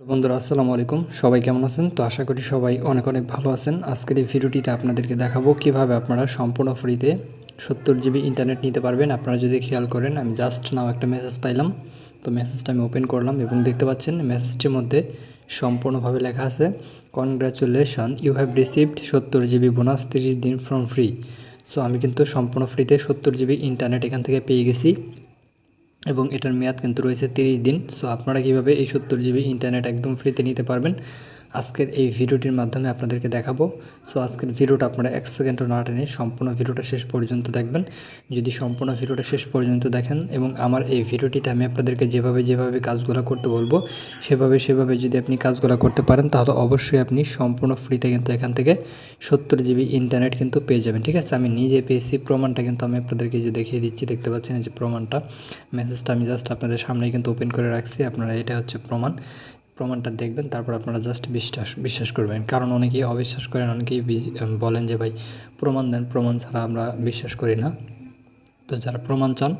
বন্ধুরা আসসালামু আলাইকুম, সবাই কেমন আছেন? তো আশা করি সবাই অনেক অনেক ভালো আছেন। আজকের এই ভিডিওটিতে আপনাদেরকে দেখাবো কিভাবে আপনারা সম্পূর্ণ ফ্রিতে 70 জিবি ইন্টারনেট নিতে পারবেন। আপনারা যদি খেয়াল করেন, আমি জাস্ট নাও একটা মেসেজ পাইলাম। তো মেসেজটা আমি ওপেন করলাম এবং দেখতে পাচ্ছেন মেসেজটির মধ্যে সম্পূর্ণভাবে লেখা আছে, congratulation, you have received 70 GB bonus 30 দিন ফ্রম ফ্রি। সো আমি কিন্তু সম্পূর্ণ ফ্রিতে 70 জিবি ইন্টারনেট এখান থেকে পেয়ে গেছি এবং এটার মেয়াদ কিন্তু রয়েছে 30 দিন। সো আপনারা কীভাবে এই 70 জিবি ইন্টারনেট একদম ফ্রিতে নিতে পারবেন আজকের এই ভিডিওটির মাধ্যমে আপনাদেরকে দেখাবো। সো আজকের ভিডিওটা আপনারা 1 সেকেন্ডও না টেনে সম্পূর্ণ ভিডিওটা শেষ পর্যন্ত দেখবেন। যদি সম্পূর্ণ ভিডিওটা শেষ পর্যন্ত দেখেন এবং আমার এই ভিডিওটিতে আমি আপনাদেরকে যেভাবে কাজগুলো করতে বলবো সেভাবে যদি আপনি কাজগুলো করতে পারেন, তাহলে অবশ্যই আপনি সম্পূর্ণ ফ্রিতে কিন্তু এখান থেকে 70 জিবি ইন্টারনেট কিন্তু পেয়ে যাবেন। ঠিক আছে, আমি নিজে পেয়েছি, প্রমাণটা কিন্তু আমি আপনাদেরকে যে দেখিয়ে দিচ্ছি, দেখতে পাচ্ছেন যে প্রমাণটা, মেসেজটা আমি জাস্ট আপনাদের সামনেই কিন্তু ওপেন করে রাখছি। আপনারা এটা হচ্ছে প্রমাণটা দেখবেন, তারপর আপনারা জাস্ট বিশ্বাস করবেন। কারণ অনেকেই অবিশ্বাস করেন, অনেকেই বলেন যে ভাই প্রমাণ দেন, প্রমাণ ছাড়া আমরা বিশ্বাস করি না। তো যারা প্রমাণ চান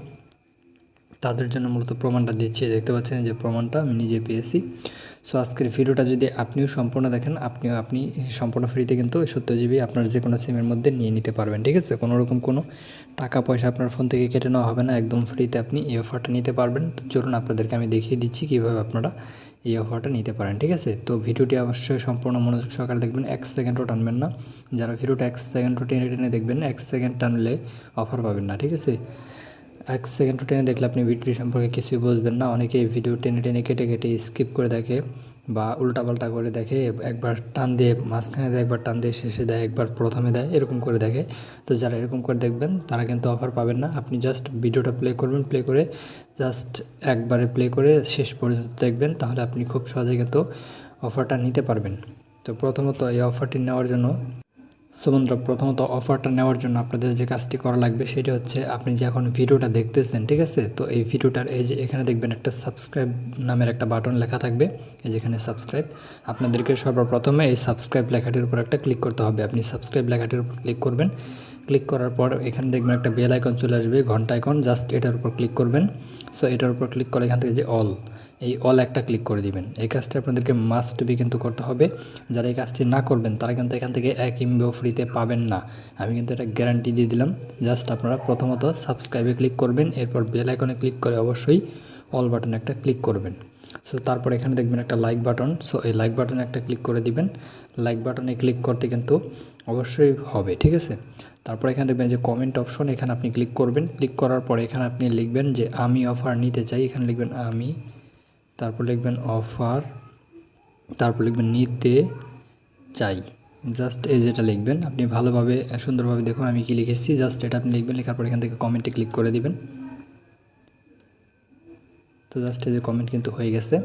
তাদের জন্য মূলত প্রমাণটা দিচ্ছি। দেখতে পাচ্ছেন যে প্রমাণটা আমি নিজে পেয়েছি। সো আজকের ভিডিওটা যদি আপনিও সম্পূর্ণ দেখেন, আপনি সম্পূর্ণ ফ্রিতে কিন্তু 70 জিবি আপনার যে কোনো সিমের মধ্যে নিয়ে নিতে পারবেন। ঠিক আছে, কোনোরকম কোনো টাকা পয়সা আপনার ফোন থেকে কেটে নেওয়া হবে না, একদম ফ্রিতে আপনি এই অফারটা নিতে পারবেন। তো চলুন আপনাদেরকে আমি দেখিয়ে দিচ্ছি কীভাবে আপনারা এই অফারটা নিতে পারেন। ঠিক আছে, তো ভিডিওটি অবশ্যই সম্পূর্ণ মনোযোগ সহকারে দেখবেন, 1 সেকেন্ডও টানবেন না। যারা ভিডিওটা 1 সেকেন্ডও টেনে দেখবেন, 1 সেকেন্ড টানলে অফার পাবেন না। ঠিক আছে, 1 সেকেন্ডও টেনে দেখলে আপনি ভিডিও সম্পর্কে কিছুই বুঝবেন না। অনেকে ভিডিও টেনে কেটে স্কিপ করে দেখে বা উল্টাপাল্টা করে দেখে, একবার টান দিয়ে মাঝখানে দেয়, একবার টান দিয়ে শেষে দেয়, একবার প্রথমে দেয়, এরকম করে দেখে। তো যারা এরকম করে দেখবেন তারা কিন্তু অফার পাবেন না। আপনি জাস্ট ভিডিওটা প্লে করবেন, প্লে করে জাস্ট একবারে প্লে করে শেষ পর্যন্ত দেখবেন, তাহলে আপনি খুব সহজে কিন্তু অফারটা নিতে পারবেন। তো প্রথমত এই অফারটি নেওয়ার জন্য প্রথমত অফারটা নেওয়ার জন্য আপনাদের যে কাজটি করা লাগবে সেটা হচ্ছে, আপনি যে এখন ভিডিওটা দেখতেছেন, ঠিক আছে, তো এই ভিডিওটার এই যে এখানে দেখবেন একটা সাবস্ক্রাইব নামের একটা বাটন লেখা থাকবে, এই যেখানে সাবস্ক্রাইব। আপনাদেরকে সর্বপ্রথমে এই সাবস্ক্রাইব লেখাটির উপর একটা ক্লিক করতে হবে। আপনি সাবস্ক্রাইব লেখাটির উপর ক্লিক করবেন। ক্লিক করার পর এখানে দেখবেন একটা বেল আইকন চলে আসবে, ঘন্টা আইকন, জাস্ট এটার উপর ক্লিক করবেন। সো এটার উপর ক্লিক করে এখান থেকে যে এই অল একটা ক্লিক করে দিবেন। এই কাজটা আপনাদেরকে মাস্ট বি কিন্তু করতে হবে। যারা এই কাজটি না করবেন তারা কিন্তু এখান থেকে 1 MB ফ্রিতে পাবেন না। আমি কিন্তু এটা গ্যারান্টি দিয়ে দিলাম। জাস্ট আপনারা প্রথমত সাবস্ক্রাইবে ক্লিক করবেন, এরপর বেল আইকনে ক্লিক করে অবশ্যই অল বাটনে একটা ক্লিক করবেন। সো তারপর এখানে দেখবেন একটা লাইক বাটন, সো এই লাইক বাটনে একটা ক্লিক করে দিবেন। লাইক বাটনে ক্লিক করতে কিন্তু অবশ্যই হবে। ঠিক আছে, তারপর এখানে দেখবেন যে কমেন্ট অপশন, এখানে আপনি ক্লিক করবেন। ক্লিক করার পরে এখানে আপনি লিখবেন যে আমি অফার নিতে চাই, এখানে লিখবেন আমি, তারপর লিখবেন অফার, তারপর লিখবেন নিতে চাই। জাস্ট এই যেটা লিখবেন, আপনি ভালোভাবে সুন্দরভাবে দেখুন আমি কি লিখেছি, জাস্ট এটা আপনি লিখবেন। লেখার পর এখান থেকে কমেন্টে ক্লিক করে দিবেন। তো জাস্ট এই যে কমেন্ট কিন্তু হয়ে গেছে।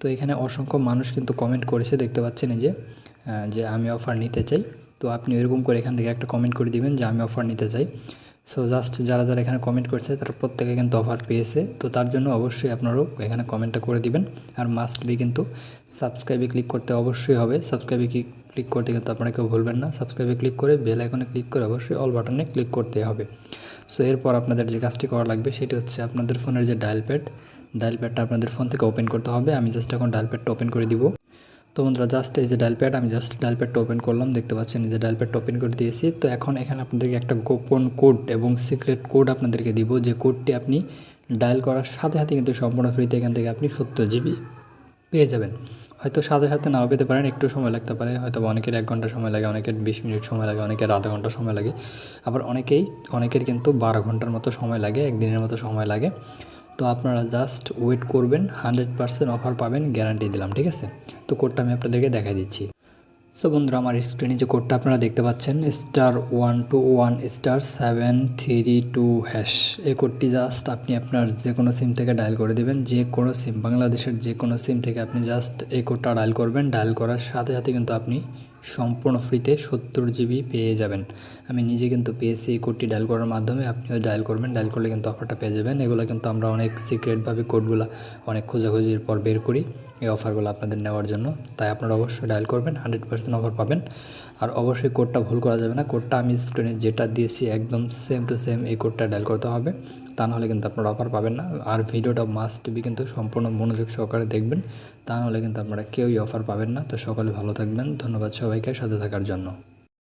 তো এখানে অসংখ্য মানুষ কিন্তু কমেন্ট করেছে, দেখতে পাচ্ছেন এই যে আমি অফার নিতে চাই। তো আপনি এরকম করে এখান থেকে একটা কমেন্ট করে দিবেন যে আমি অফার নিতে চাই। সো জাস্ট যারা এখানে কমেন্ট করছে তারা প্রত্যেকে কিন্তু অফার পেয়েছে। তো তার জন্য অবশ্যই আপনারাও এখানে কমেন্টটা করে দিবেন। আর মাস্ট বি কিন্তু সাবস্ক্রাইবে ক্লিক করতে অবশ্যই হবে। সাবস্ক্রাইবে ক্লিক করতে কিন্তু আপনারা কেউ ভুলবেন না। সাবস্ক্রাইবে ক্লিক করে বেল আইকনে ক্লিক করে অবশ্যই অল বাটনে ক্লিক করতে হবে। সো এরপর আপনাদের যে কাজটি করা লাগবে সেটি হচ্ছে, আপনাদের ফোনের যে ডায়াল প্যাডটা আপনাদের ফোন থেকে ওপেন করতে হবে। আমি জাস্ট এখন ডায়াল প্যাডটা ওপেন করে দিব। তো বন্ধুরা জাস্ট এই যে ডায়াল প্যাড, আমি জাস্ট ডায়াল প্যাডটা ওপেন করলাম, দেখতে পাচ্ছেন যে ডায়াল প্যাডটা ওপেন করে দিয়েছি। তো এখন এখানে আপনাদেরকে একটা গোপন কোড এবং সিক্রেট কোড আপনাদেরকে দিব, যে কোডটি আপনি ডায়াল করার সাথে সাথে কিন্তু সম্পূর্ণ ফ্রিতে এখান থেকে আপনি 70 জিবি পেয়ে যাবেন। হয়তো সাথে সাথে নাও পেতে পারেন, একটু সময় লাগতে পারে, হয়তো অনেকের 1 ঘন্টা সময় লাগে, অনেকের 20 মিনিট সময় লাগে, অনেকের আধা ঘন্টা সময় লাগে, আবার অনেকের কিন্তু 12 ঘন্টার মতো সময় লাগে, একদিনের মতো সময় লাগে। তো আপনারা জাস্ট ওয়েট করবেন, 100% অফার পাবেন, গ্যারান্টি দিলাম। ঠিক আছে, তো কোডটা আমি আপনাদেরকে দেখাই দিচ্ছি। সো বন্ধুরা, আমার স্ক্রিনে যে কোডটা আপনারা দেখতে পাচ্ছেন, *121*732#, এই কোডটি জাস্ট আপনি আপনার যে কোনো সিম থেকে ডায়াল করে দেবেন। যে কোনো সিম, বাংলাদেশের যে কোনো সিম থেকে আপনি জাস্ট এই কোডটা ডায়াল করবেন। ডায়াল করার সাথে সাথে কিন্তু আপনি সম্পূর্ণ ফ্রিতে 70 জিবি পেয়ে যাবেন। আমি নিজে কিন্তু পেয়েছি এই কোডটি ডায়াল করার মাধ্যমে। আপনিও ডায়াল করবেন, ডায়াল করলে কিন্তু অফারটা পেয়ে যাবেন। এগুলো কিন্তু আমরা অনেক সিক্রেটভাবে কোডগুলো অনেক খোঁজাখুঁজির পর বের করি এই অফারগুলো আপনাদের নেওয়ার জন্য। তাই আপনারা অবশ্যই ডায়াল করবেন, 100% অফার পাবেন। আর অবশ্যই কোডটা ভুল করা যাবে না। কোডটা আমি স্ক্রিনে যেটা দিয়েছি একদম সেম টু সেম এই কোডটা ডায়াল করতে হবে। তা নাহলে কিন্তু আপনারা অফার পাবেন না। আর ভিডিওটা মাস্ট বি কিন্তু সম্পূর্ণ মনোযোগ সহকারে দেখবেন, তা নাহলে কিন্তু আপনারা কেউই অফার পাবেন না। তো সকলে ভালো থাকবেন, ধন্যবাদ সবাইকে সাথে থাকার জন্য।